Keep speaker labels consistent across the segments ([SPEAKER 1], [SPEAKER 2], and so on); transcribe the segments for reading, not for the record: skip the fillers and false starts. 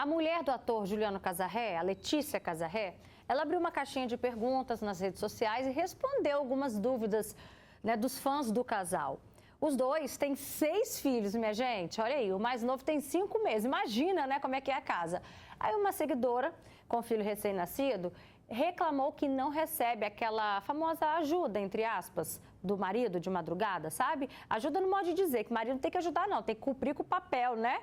[SPEAKER 1] A mulher do ator Juliano Casarré, a Letícia Casarré, ela abriu uma caixinha de perguntas nas redes sociais e respondeu algumas dúvidas, né, dos fãs do casal. Os dois têm 6 filhos, minha gente. Olha aí, o mais novo tem 5 meses. Imagina, né, como é que é a casa. Aí uma seguidora com filho recém-nascido reclamou que não recebe aquela famosa ajuda, entre aspas, do marido de madrugada, sabe? Ajuda no modo de dizer que o marido não tem que ajudar, não, tem que cumprir com o papel, né?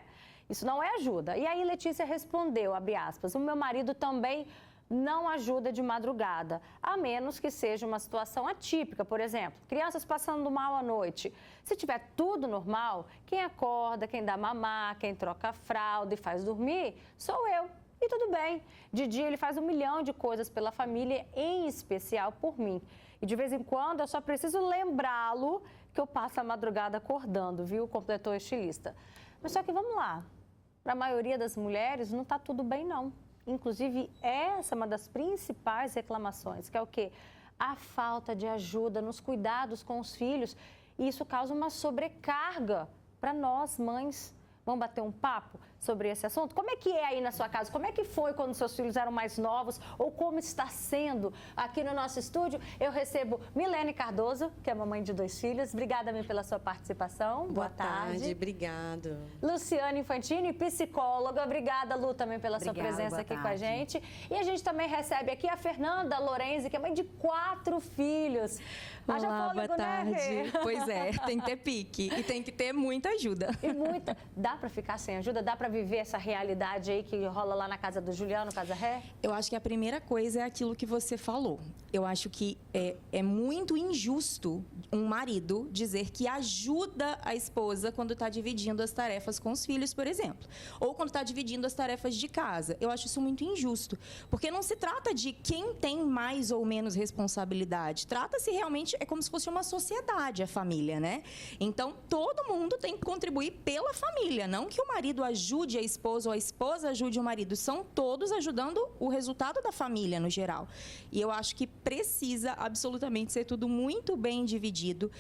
[SPEAKER 1] Isso não é ajuda. E aí Letícia respondeu, abre aspas, o meu marido também não ajuda de madrugada, a menos que seja uma situação atípica, por exemplo, crianças passando mal à noite. Se tiver tudo normal, quem acorda, quem dá mamar, quem troca a fralda e faz dormir, sou eu. E tudo bem, de dia ele faz 1 milhão de coisas pela família, em especial por mim. E de vez em quando eu só preciso lembrá-lo que eu passo a madrugada acordando, viu? Completou o estilista. Mas só que vamos lá, para a maioria das mulheres não está tudo bem não. Inclusive, essa é uma das principais reclamações, que é o quê? A falta de ajuda nos cuidados com os filhos. E isso causa uma sobrecarga para nós, mães. Vamos bater um papo sobre esse assunto? Como é que é aí na sua casa? Como é que foi quando seus filhos eram mais novos? Ou como está sendo aqui no nosso estúdio? Eu recebo Milene Cardoso, que é mamãe de 2 filhos. Obrigada, Mi, pela sua participação.
[SPEAKER 2] Boa tarde. Obrigado.
[SPEAKER 1] Luciane Infantini, psicóloga. Obrigada, Lu, também pela sua presença aqui com a gente. E a gente também recebe aqui a Fernanda Lorenzi, que é mãe de 4 filhos.
[SPEAKER 3] Olá, boa tarde. Né? Pois é, tem que ter pique e tem que ter muita ajuda.
[SPEAKER 1] E muita. Dá para ficar sem ajuda? Dá para viver essa realidade aí que rola lá na casa do Juliano Casarré?
[SPEAKER 3] Eu acho que a primeira coisa é aquilo que você falou. Eu acho que é muito injusto um marido dizer que ajuda a esposa quando está dividindo as tarefas com os filhos, por exemplo. Ou quando está dividindo as tarefas de casa. Eu acho isso muito injusto. Porque não se trata de quem tem mais ou menos responsabilidade. Trata-se realmente, é como se fosse uma sociedade, a família, né? Então, todo mundo tem que contribuir pela família. Não que o marido ajude a esposa ou a esposa ajude o marido. São todos ajudando o resultado da família, no geral. E eu acho que precisa absolutamente ser tudo muito bem dividido.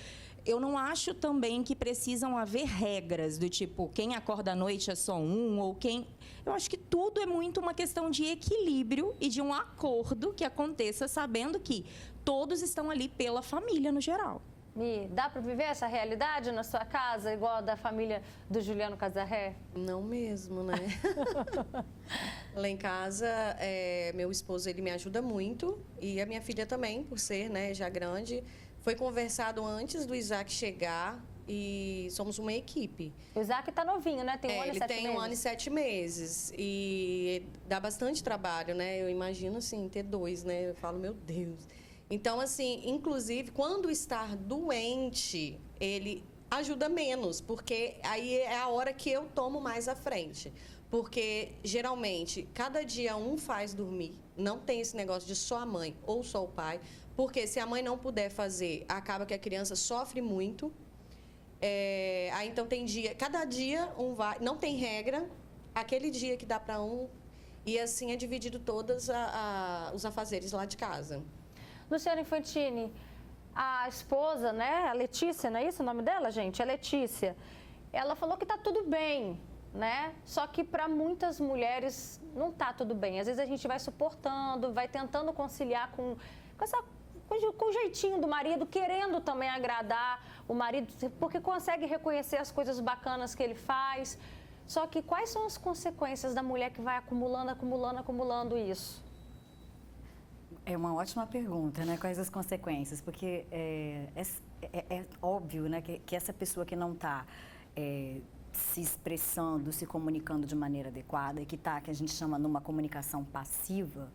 [SPEAKER 3] Eu não acho também que precisam haver regras do tipo, quem acorda à noite é só um ou quem... Eu acho que tudo é muito uma questão de equilíbrio e de um acordo que aconteça sabendo que todos estão ali pela família, no geral.
[SPEAKER 1] Mi, dá para viver essa realidade na sua casa, igual a da família do Juliano Casarré?
[SPEAKER 2] Não mesmo, né? Lá em casa, meu esposo, ele me ajuda muito e a minha filha também, por ser, né, já grande. Foi conversado antes do Isaac chegar e somos uma equipe.
[SPEAKER 1] O Isaac tá novinho, né? Tem 1 ano e 7 meses.
[SPEAKER 2] Ele tem 1 ano e 7 meses e dá bastante trabalho, né? Eu imagino, assim, ter 2, né? Eu falo, meu Deus... Então, assim, inclusive, quando estar doente, ele ajuda menos, porque aí é a hora que eu tomo mais à frente. Porque, geralmente, cada dia um faz dormir. Não tem esse negócio de só a mãe ou só o pai. Porque se a mãe não puder fazer, acaba que a criança sofre muito. Aí, então, tem dia... Cada dia um vai... Não tem regra. Aquele dia que dá para um... E, assim, é dividido todos os afazeres lá de casa.
[SPEAKER 1] Luciana Infantini, a esposa, né, a Letícia, não é isso o nome dela, gente? A Letícia, ela falou que tá tudo bem, né? Só que para muitas mulheres não tá tudo bem. Às vezes a gente vai suportando, vai tentando conciliar com o jeitinho do marido, querendo também agradar o marido, porque consegue reconhecer as coisas bacanas que ele faz. Só que quais são as consequências da mulher que vai acumulando isso?
[SPEAKER 4] É uma ótima pergunta, né? Quais as consequências? Porque é óbvio, né, que essa pessoa que não está se expressando, se comunicando de maneira adequada e que a gente chama numa comunicação passiva,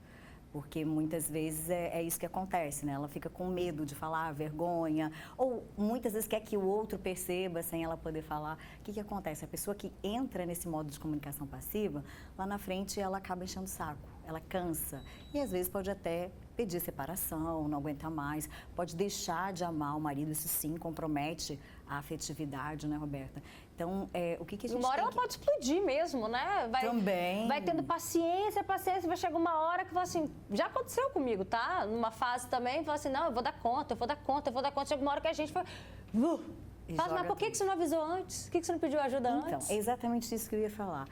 [SPEAKER 4] porque muitas vezes é isso que acontece, né? Ela fica com medo de falar, vergonha, ou muitas vezes quer que o outro perceba sem ela poder falar. O que acontece? A pessoa que entra nesse modo de comunicação passiva, lá na frente ela acaba enchendo o saco, ela cansa e às vezes pode até pedir separação, não aguenta mais, pode deixar de amar o marido, isso sim compromete a afetividade, né, Roberta? Então, o que a gente
[SPEAKER 1] uma hora ela pode explodir mesmo, né?
[SPEAKER 4] Também.
[SPEAKER 1] Vai tendo paciência, vai chegar uma hora que fala assim, já aconteceu comigo, tá? Numa fase também, fala assim, não, eu vou dar conta. Chega uma hora que a gente fala, fala, mas por que você não avisou antes? Por que você não pediu ajuda antes?
[SPEAKER 4] Então, é exatamente isso que eu ia falar.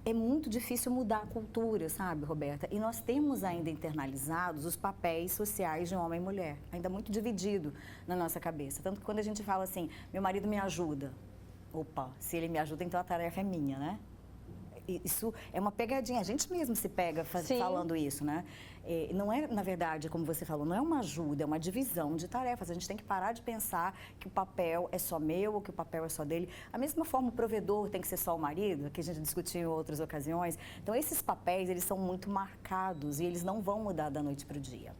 [SPEAKER 4] é muito difícil mudar a cultura, sabe, Roberta? E nós temos ainda internalizados os papéis sociais de homem e mulher, ainda muito dividido na nossa cabeça. Tanto que quando a gente fala assim, meu marido me ajuda, opa, se ele me ajuda, então a tarefa é minha, né? Isso é uma pegadinha, a gente mesmo se pega falando isso, né? Não é, na verdade, como você falou, não é uma ajuda, é uma divisão de tarefas. A gente tem que parar de pensar que o papel é só meu ou que o papel é só dele. A mesma forma, o provedor tem que ser só o marido, que a gente discutiu em outras ocasiões. Então, esses papéis, eles são muito marcados e eles não vão mudar da noite para o dia.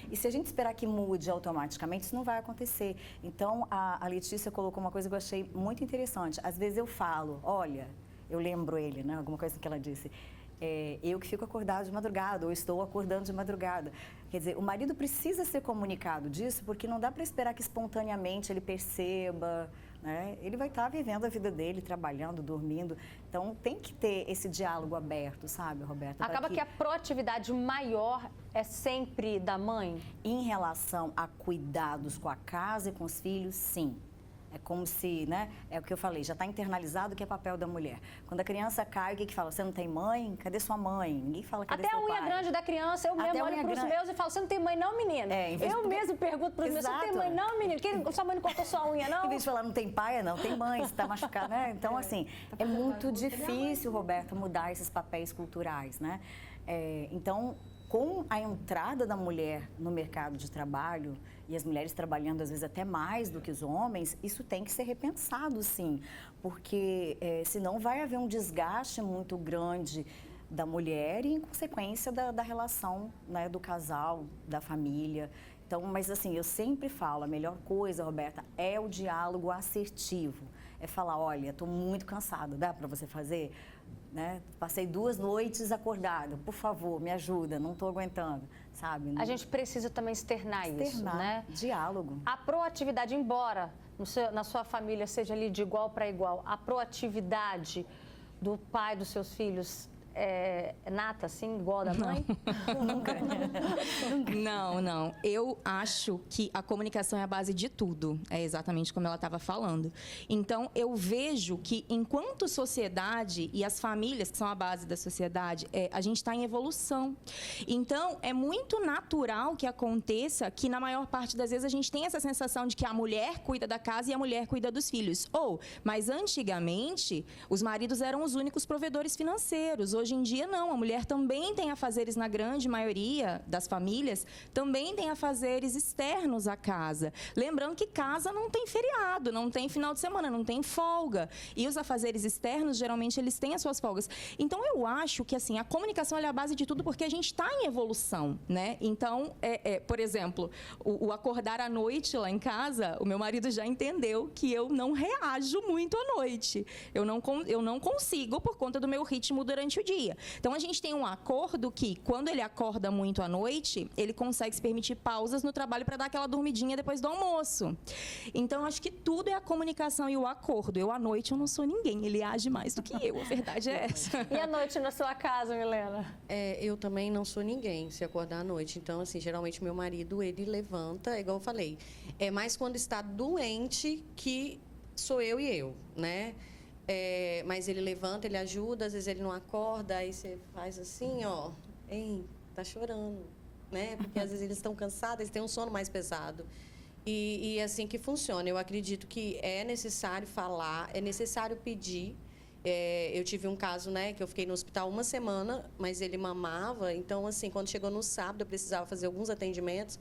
[SPEAKER 4] E se a gente esperar que mude automaticamente, isso não vai acontecer. Então, a Letícia colocou uma coisa que eu achei muito interessante. Às vezes eu falo, olha, eu lembro ele, né? Alguma coisa que ela disse. Eu que fico acordado de madrugada, ou estou acordando de madrugada. Quer dizer, o marido precisa ser comunicado disso, porque não dá para esperar que espontaneamente ele perceba, né? Ele vai estar vivendo a vida dele, trabalhando, dormindo. Então, tem que ter esse diálogo aberto, sabe, Roberta?
[SPEAKER 1] Acaba que a proatividade maior é sempre da mãe?
[SPEAKER 4] Em relação a cuidados com a casa e com os filhos, sim. É como se, né? É o que eu falei, já está internalizado o que é papel da mulher. Quando a criança cai, o que fala? Você não tem mãe? Cadê sua mãe? Ninguém fala cadê seu pai.
[SPEAKER 1] Até a unha grande da criança, eu mesmo olho para os meus e falo, você não tem mãe não, menina? Eu mesmo pergunto para os meus, você não tem mãe não, menino? Sua mãe não cortou sua unha, não?
[SPEAKER 4] Em vez de falar, não tem pai, não, tem mãe, você está machucado, né? Então, assim, é muito difícil, Roberta, mudar esses papéis culturais, né? Então, com a entrada da mulher no mercado de trabalho, e as mulheres trabalhando às vezes até mais do que os homens, isso tem que ser repensado, sim, porque senão vai haver um desgaste muito grande da mulher e, em consequência, da relação, né, do casal, da família. Então, mas assim, eu sempre falo, a melhor coisa, Roberta, é o diálogo assertivo. É falar, olha, estou muito cansada, dá para você fazer? Né? Passei 2 noites acordada, por favor, me ajuda, não estou aguentando, sabe?
[SPEAKER 1] A gente precisa também externar isso, né?
[SPEAKER 4] Diálogo.
[SPEAKER 1] A proatividade, embora na sua família seja ali de igual para igual, a proatividade do pai dos seus filhos é nata, assim, igual da mãe?
[SPEAKER 3] Nunca. Não. Eu acho que a comunicação é a base de tudo. É exatamente como ela estava falando. Então, eu vejo que, enquanto sociedade e as famílias, que são a base da sociedade, a gente está em evolução. Então, é muito natural que aconteça que, na maior parte das vezes, a gente tem essa sensação de que a mulher cuida da casa e a mulher cuida dos filhos. Mas antigamente, os maridos eram os únicos provedores financeiros. Hoje em dia, não. A mulher também tem afazeres, na grande maioria das famílias, também tem afazeres externos à casa. Lembrando que casa não tem feriado, não tem final de semana, não tem folga. E os afazeres externos, geralmente, eles têm as suas folgas. Então, eu acho que, assim, a comunicação é a base de tudo, porque a gente está em evolução, né? Então, por exemplo, o acordar à noite lá em casa, o meu marido já entendeu que eu não reajo muito à noite. Eu não consigo, por conta do meu ritmo durante o dia. Então, a gente tem um acordo que, quando ele acorda muito à noite, ele consegue se permitir pausas no trabalho para dar aquela dormidinha depois do almoço. Então, acho que tudo é a comunicação e o acordo. Eu, à noite, eu não sou ninguém. Ele age mais do que eu. A verdade é essa.
[SPEAKER 1] E à noite na sua casa, Milena?
[SPEAKER 2] Eu também não sou ninguém se acordar à noite. Então, assim, geralmente, meu marido, ele levanta, igual eu falei. É mais quando está doente que sou eu e eu, né? Mas ele levanta, ele ajuda, às vezes ele não acorda, aí você faz assim, ó, tá chorando, né? Porque às vezes eles estão cansados, eles têm um sono mais pesado. E é assim que funciona. Eu acredito que é necessário falar, é necessário pedir. Eu tive um caso, né, que eu fiquei no hospital 1 semana, mas ele mamava, então, assim, quando chegou no sábado, eu precisava fazer alguns atendimentos.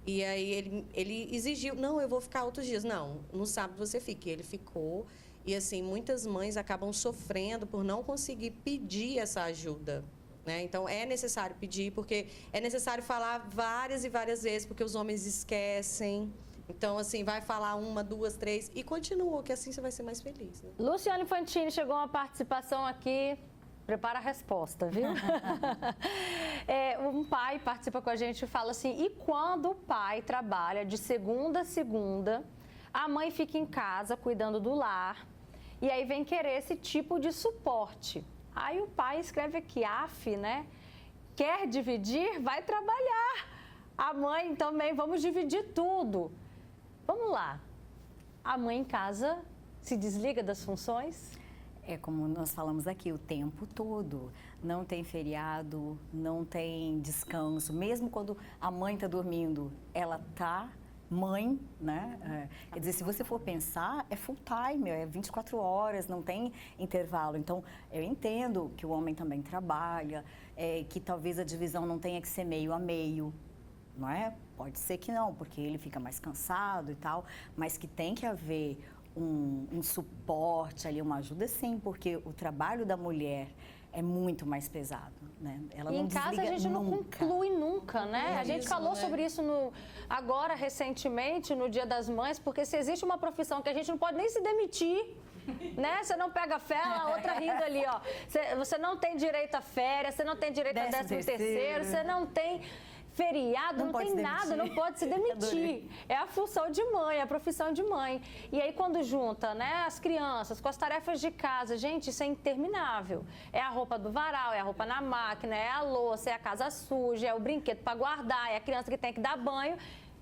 [SPEAKER 2] E aí ele exigiu, não, eu vou ficar outros dias. Não, no sábado você fica. E ele ficou. E, assim, muitas mães acabam sofrendo por não conseguir pedir essa ajuda, né? Então, é necessário pedir, porque é necessário falar várias e várias vezes, porque os homens esquecem. Então, assim, vai falar 1, 2, 3 e continua, que assim você vai ser mais feliz, né?
[SPEAKER 1] Luciane Fantini, chegou uma participação aqui. Prepara a resposta, viu? Um pai participa com a gente e fala assim, e quando o pai trabalha de segunda a segunda, a mãe fica em casa cuidando do lar e aí vem querer esse tipo de suporte. Aí o pai escreve aqui, né? Quer dividir? Vai trabalhar. A mãe também, vamos dividir tudo. Vamos lá. A mãe em casa se desliga das funções?
[SPEAKER 4] É como nós falamos aqui, o tempo todo. Não tem feriado, não tem descanso. Mesmo quando a mãe está dormindo, ela está mãe, né? Quer dizer, se você for pensar, é full time, é 24 horas, não tem intervalo. Então, eu entendo que o homem também trabalha, que talvez a divisão não tenha que ser meio a meio, não é? Pode ser que não, porque ele fica mais cansado e tal, mas que tem que haver um suporte ali, uma ajuda, sim, porque o trabalho da mulher é muito mais pesado, né? Ela
[SPEAKER 1] e
[SPEAKER 4] não
[SPEAKER 1] em casa a gente
[SPEAKER 4] nunca.
[SPEAKER 1] não conclui nunca, né? A gente falou sobre isso agora, recentemente, no Dia das Mães, porque se existe uma profissão que a gente não pode nem se demitir, né? Você não pega férias, a outra rindo ali, ó. Você não tem direito a férias, você não tem direito a 13º, você não tem feriado, não tem nada, não pode se demitir. É a função de mãe, é a profissão de mãe. E aí quando junta, né, as crianças com as tarefas de casa, gente, isso é interminável. É a roupa do varal, é a roupa na máquina, é a louça, é a casa suja, é o brinquedo para guardar, é a criança que tem que dar banho.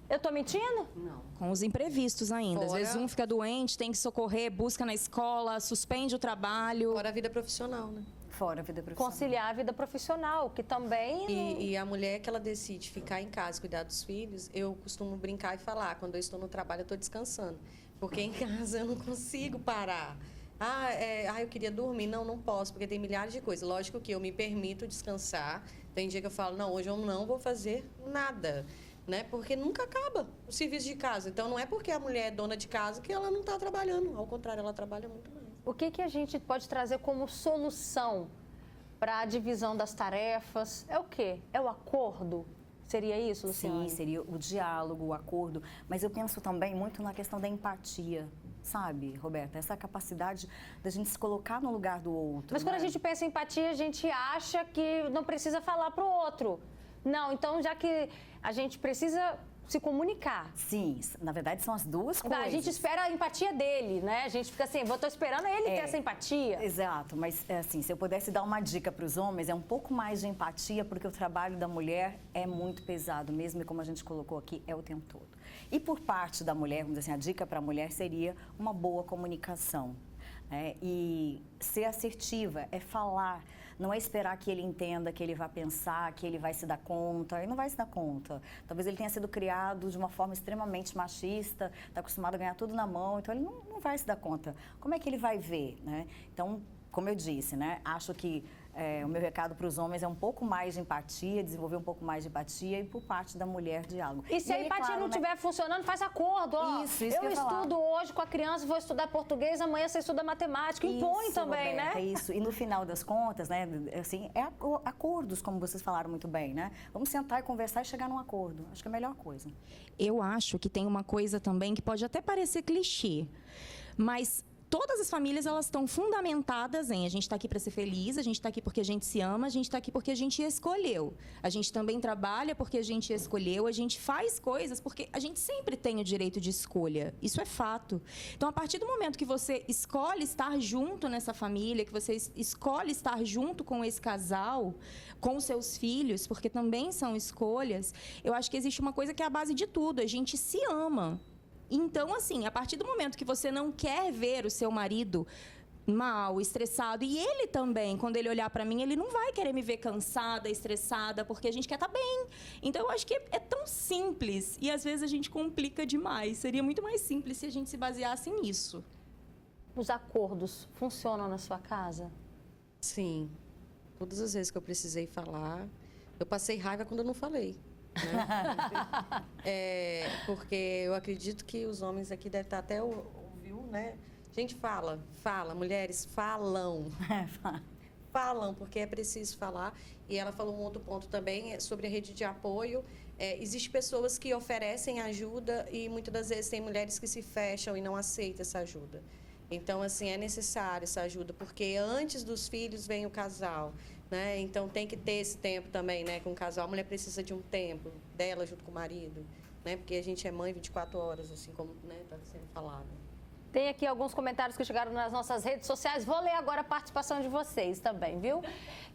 [SPEAKER 1] Eu tô mentindo?
[SPEAKER 2] Não.
[SPEAKER 3] Com os imprevistos ainda. Às
[SPEAKER 2] Fora-
[SPEAKER 3] vezes um fica doente, tem que socorrer, busca na escola, suspende o trabalho.
[SPEAKER 2] Fora a vida profissional, né?
[SPEAKER 4] Fora a vida profissional.
[SPEAKER 1] Conciliar a vida profissional, que também...
[SPEAKER 2] E a mulher que ela decide ficar em casa, cuidar dos filhos, eu costumo brincar e falar, quando eu estou no trabalho, eu estou descansando. Porque em casa eu não consigo parar. Eu queria dormir. Não posso, porque tem milhares de coisas. Lógico que eu me permito descansar. Tem dia que eu falo, não, hoje eu não vou fazer nada. Né? Porque nunca acaba o serviço de casa. Então, não é porque a mulher é dona de casa que ela não está trabalhando. Ao contrário, ela trabalha muito mais.
[SPEAKER 1] O que a gente pode trazer como solução para a divisão das tarefas? É o quê? É o acordo? Seria isso, Luciane?
[SPEAKER 4] Sim, seria o diálogo, o acordo. Mas eu penso também muito na questão da empatia, sabe, Roberta? Essa capacidade da gente se colocar no lugar do outro.
[SPEAKER 1] Mas quando a gente pensa em empatia, a gente acha que não precisa falar para o outro. Não, então já que a gente precisa se comunicar.
[SPEAKER 4] Sim, na verdade são as duas coisas.
[SPEAKER 1] A gente espera a empatia dele, né? A gente fica assim, estou esperando ele ter essa empatia.
[SPEAKER 4] Exato, mas assim, se eu pudesse dar uma dica para os homens, é um pouco mais de empatia, porque o trabalho da mulher é muito pesado mesmo, e como a gente colocou aqui, é o tempo todo. E por parte da mulher, vamos dizer assim, a dica para a mulher seria uma boa comunicação. E ser assertiva, é falar, não é esperar que ele entenda, que ele vai pensar, que ele vai se dar conta. Ele não vai se dar conta. Talvez ele tenha sido criado de uma forma extremamente machista, está acostumado a ganhar tudo na mão, então ele não vai se dar conta. Como é que ele vai ver, né? Então, como eu disse, né? Acho que o meu recado para os homens é um pouco mais de empatia, desenvolver um pouco mais de empatia, e por parte da mulher, diálogo.
[SPEAKER 1] E se a empatia não estiver funcionando, faz acordo. Ó,
[SPEAKER 4] Isso
[SPEAKER 1] eu
[SPEAKER 4] que eu ia falar.
[SPEAKER 1] estudo hoje com a criança, vou estudar português, amanhã você estuda matemática. Impõe
[SPEAKER 4] Isso,
[SPEAKER 1] também,
[SPEAKER 4] Roberta,
[SPEAKER 1] né?
[SPEAKER 4] Isso. E no final das contas, né, assim, acordos, como vocês falaram muito bem, né? Vamos sentar e conversar e chegar num acordo. Acho que é a melhor coisa.
[SPEAKER 3] Eu acho que tem uma coisa também que pode até parecer clichê, mas todas as famílias, elas estão fundamentadas em a gente está aqui para ser feliz, a gente está aqui porque a gente se ama, a gente está aqui porque a gente escolheu. A gente também trabalha porque a gente escolheu, a gente faz coisas porque a gente sempre tem o direito de escolha. Isso é fato. Então, a partir do momento que você escolhe estar junto nessa família, que você escolhe estar junto com esse casal, com os seus filhos, porque também são escolhas, eu acho que existe uma coisa que é a base de tudo, a gente se ama. Então, assim, a partir do momento que você não quer ver o seu marido mal, estressado, e ele também, quando ele olhar para mim, ele não vai querer me ver cansada, estressada, porque a gente quer estar bem. Então, eu acho que é tão simples, e às vezes a gente complica demais. Seria muito mais simples se a gente se baseasse nisso.
[SPEAKER 1] Os acordos funcionam na sua casa?
[SPEAKER 2] Sim. Todas as vezes que eu precisei falar, eu passei raiva quando eu não falei. Né? Porque eu acredito que os homens aqui devem estar até ouviu, né? A gente fala, mulheres falam. Falam, porque é preciso falar. E ela falou um outro ponto também sobre a rede de apoio. Existem pessoas que oferecem ajuda e muitas das vezes tem mulheres que se fecham e não aceitam essa ajuda. Então, assim, é necessário essa ajuda, porque antes dos filhos vem o casal, né? Então, tem que ter esse tempo também, né? Com o casal, a mulher precisa de um tempo dela junto com o marido, né? Porque a gente é mãe 24 horas, assim como, né, está sendo falado.
[SPEAKER 1] Tem aqui alguns comentários que chegaram nas nossas redes sociais. Vou ler agora a participação de vocês também, viu?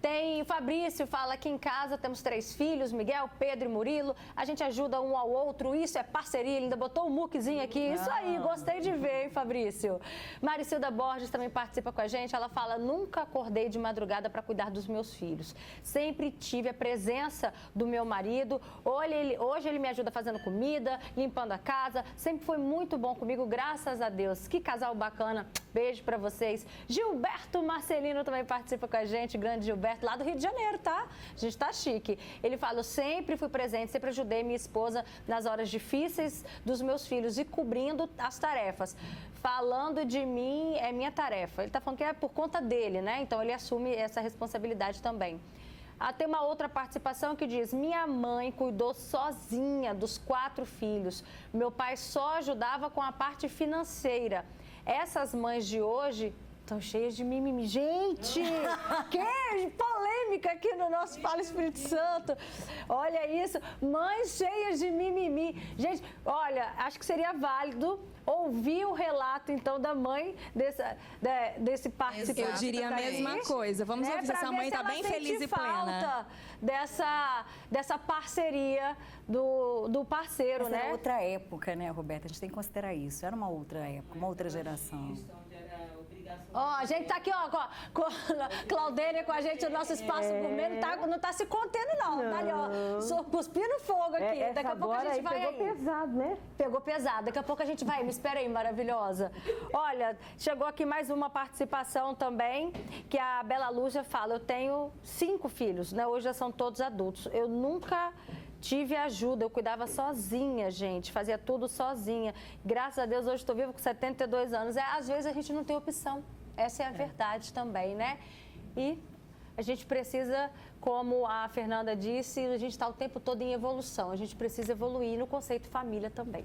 [SPEAKER 1] Tem Fabrício, fala aqui em casa temos 3 filhos, Miguel, Pedro e Murilo. A gente ajuda um ao outro, isso é parceria. Ele ainda botou um muquezinho aqui. Isso aí, gostei de ver, hein, Fabrício? Maricilda Borges também participa com a gente. Ela fala, nunca acordei de madrugada para cuidar dos meus filhos. Sempre tive a presença do meu marido. Hoje ele me ajuda fazendo comida, limpando a casa. Sempre foi muito bom comigo, graças a Deus. Que casal bacana. Beijo pra vocês. Gilberto Marcelino também participa com a gente. Grande Gilberto, lá do Rio de Janeiro, tá? A gente tá chique. Ele fala, eu sempre fui presente, sempre ajudei minha esposa nas horas difíceis dos meus filhos e cobrindo as tarefas. Falando de mim, é minha tarefa. Ele tá falando que é por conta dele, né? Então ele assume essa responsabilidade também. Tem uma outra participação que diz, minha mãe cuidou sozinha dos 4 filhos. Meu pai só ajudava com a parte financeira. Essas mães de hoje estão cheias de mimimi. Gente, que polêmica aqui no nosso Fala Espírito Santo. Olha isso, mães cheias de mimimi. Gente, olha, acho que seria válido ouvir o relato, então, da mãe desse participante.
[SPEAKER 3] Eu diria a mesma coisa. Vamos ouvir se essa mãe está bem feliz e plena.
[SPEAKER 1] Dessa parceria do parceiro, né?
[SPEAKER 4] Era outra época, né, Roberta? A gente tem que considerar isso. Era uma outra época, uma outra geração.
[SPEAKER 1] Ó, a gente tá aqui, ó, com a Claudênia com a gente, o nosso espaço gourmet não tá se contendo, não. Tá ali, ó, cuspindo fogo aqui. Daqui a pouco a gente vai
[SPEAKER 5] pegou pesado, né?
[SPEAKER 1] Pegou pesado. Daqui a pouco a gente vai. Me espera aí, maravilhosa. Olha, chegou aqui mais uma participação também, que a Bela Lúcia fala, eu tenho 5 filhos, né? Hoje já são todos adultos. Eu nunca tive ajuda, eu cuidava sozinha, gente, fazia tudo sozinha. Graças a Deus, hoje estou viva com 72 anos. Às vezes a gente não tem opção. Essa é a verdade também, né? E a gente precisa, como a Fernanda disse, a gente está o tempo todo em evolução. A gente precisa evoluir no conceito família também.